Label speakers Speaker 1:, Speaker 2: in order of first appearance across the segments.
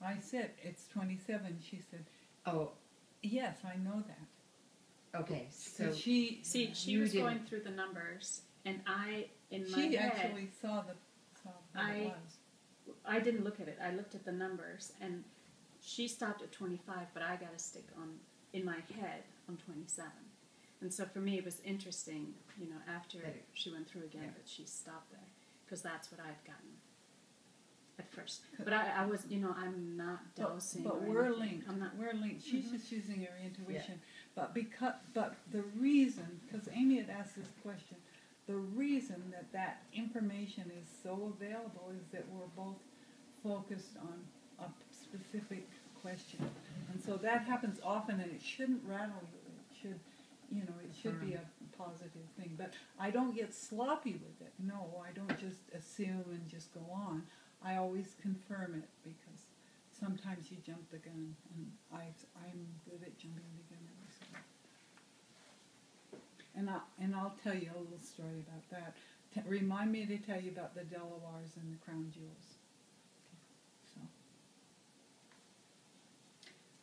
Speaker 1: I said, it's 27. She said,
Speaker 2: Oh,
Speaker 1: yes, I know that.
Speaker 2: okay. So
Speaker 1: she
Speaker 3: was going through the numbers, and in my head,
Speaker 1: she actually saw what it was.
Speaker 3: I didn't look at it. I looked at the numbers, and she stopped at 25, but I got to stick in my head on 27. And so for me, it was interesting, after she went through again, that she stopped there, because that's what I'd gotten at first. But I was, I'm not dosing.
Speaker 1: But we're linked. We're linked. She's just using her intuition. Yeah. But the reason, because Amy had asked this question, the reason that information is so available is that we're both focused on a specific question. And so that happens often, and it shouldn't rattle you. It should, it should be a positive thing. But I don't get sloppy with it. No, I don't just assume and just go on. I always confirm it, because sometimes you jump the gun, and I'm good at jumping the gun. And I'll tell you a little story about that. Remind me to tell you about the Delawars and the crown jewels.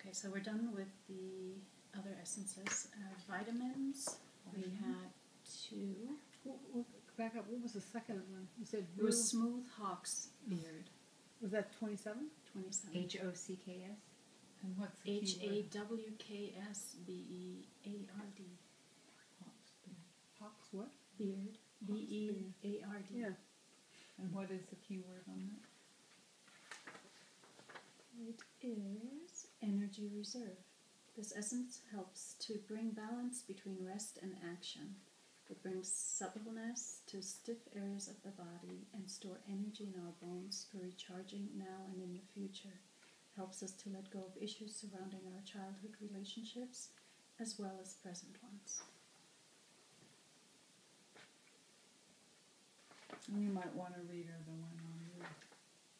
Speaker 3: Okay, so we're done with the other essences. Vitamins, we had 2.
Speaker 4: Back up, what was the second one? You said
Speaker 3: it was Smooth Hawk's Beard.
Speaker 4: Was that 27?
Speaker 3: 27.
Speaker 2: HOCKS?
Speaker 1: And what's the keyword?
Speaker 3: HAWKSBEARD.
Speaker 4: Hawk's what?
Speaker 3: Beard. BEARD.
Speaker 4: Yeah.
Speaker 1: And what is the keyword on that?
Speaker 3: It is energy reserve. This essence helps to bring balance between rest and action. It brings suppleness to stiff areas of the body and store energy in our bones for recharging now and in the future. Helps us to let go of issues surrounding our childhood relationships as well as present ones.
Speaker 1: You might want to read her the one on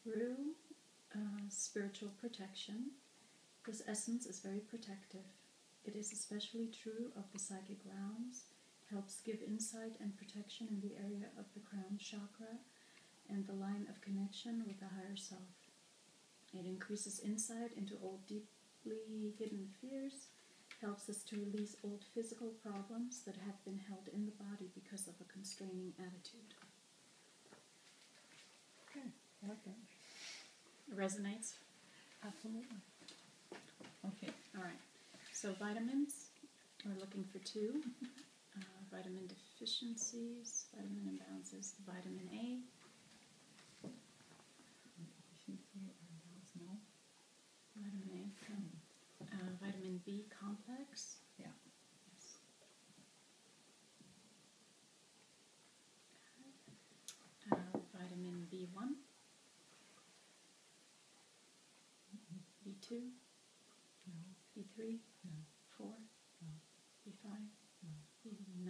Speaker 3: Rue, spiritual protection. This essence is very protective. It is especially true of the psychic realms. Helps give insight and protection in the area of the crown chakra and the line of connection with the higher self. It increases insight into old, deeply hidden fears. Helps us to release old physical problems that have been held in the body because of a constraining attitude.
Speaker 4: Okay, I like that.
Speaker 3: It resonates?
Speaker 4: Absolutely.
Speaker 1: Okay.
Speaker 3: All right. So vitamins, we're looking for 2. Vitamin deficiencies, vitamin imbalances, vitamin A.
Speaker 1: Deficiency or imbalance? No.
Speaker 3: Vitamin A. Vitamin B complex.
Speaker 1: Yeah.
Speaker 3: Yes. Vitamin B1. B2.
Speaker 1: No.
Speaker 3: B3.
Speaker 1: No.
Speaker 3: 4.
Speaker 1: No.
Speaker 3: B5.
Speaker 1: No.
Speaker 3: B9.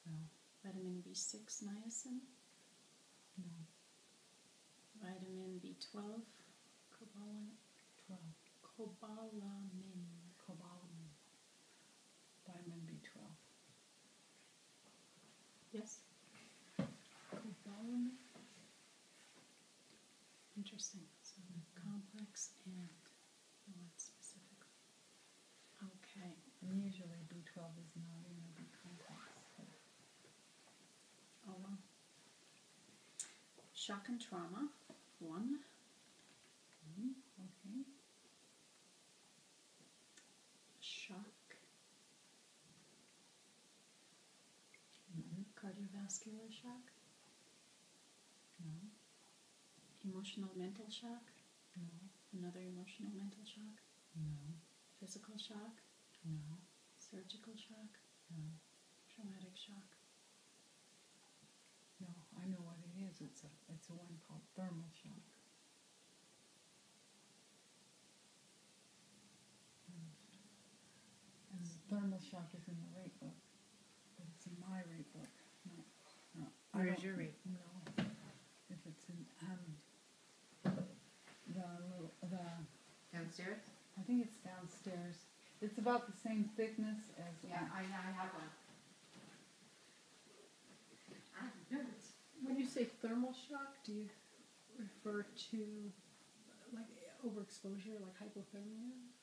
Speaker 1: No.
Speaker 3: Vitamin B6 niacin.
Speaker 1: No.
Speaker 3: Vitamin B12. Cobalamin.
Speaker 1: Vitamin B12.
Speaker 3: Yes. Cobalamin. Interesting. So complex and not specific. Okay.
Speaker 1: And usually B12 is not in a B complex. So.
Speaker 3: Oh well. Shock and trauma. 1.
Speaker 1: Okay.
Speaker 3: Shock. Cardiovascular shock.
Speaker 1: No.
Speaker 3: Emotional mental shock.
Speaker 1: No.
Speaker 3: Another emotional mental shock.
Speaker 1: No.
Speaker 3: Physical shock.
Speaker 1: No.
Speaker 3: Surgical shock.
Speaker 1: No.
Speaker 3: Traumatic shock.
Speaker 1: No. I know what it is. It's a one called thermal shock. And the thermal shock is in the rate book, but it's in my rate book. No.
Speaker 2: Where's your rate?
Speaker 1: No. If it's in the
Speaker 2: Downstairs?
Speaker 1: I think it's downstairs. It's about the same thickness as
Speaker 2: I have one.
Speaker 4: When you say thermal shock, do you refer to like overexposure, like hypothermia?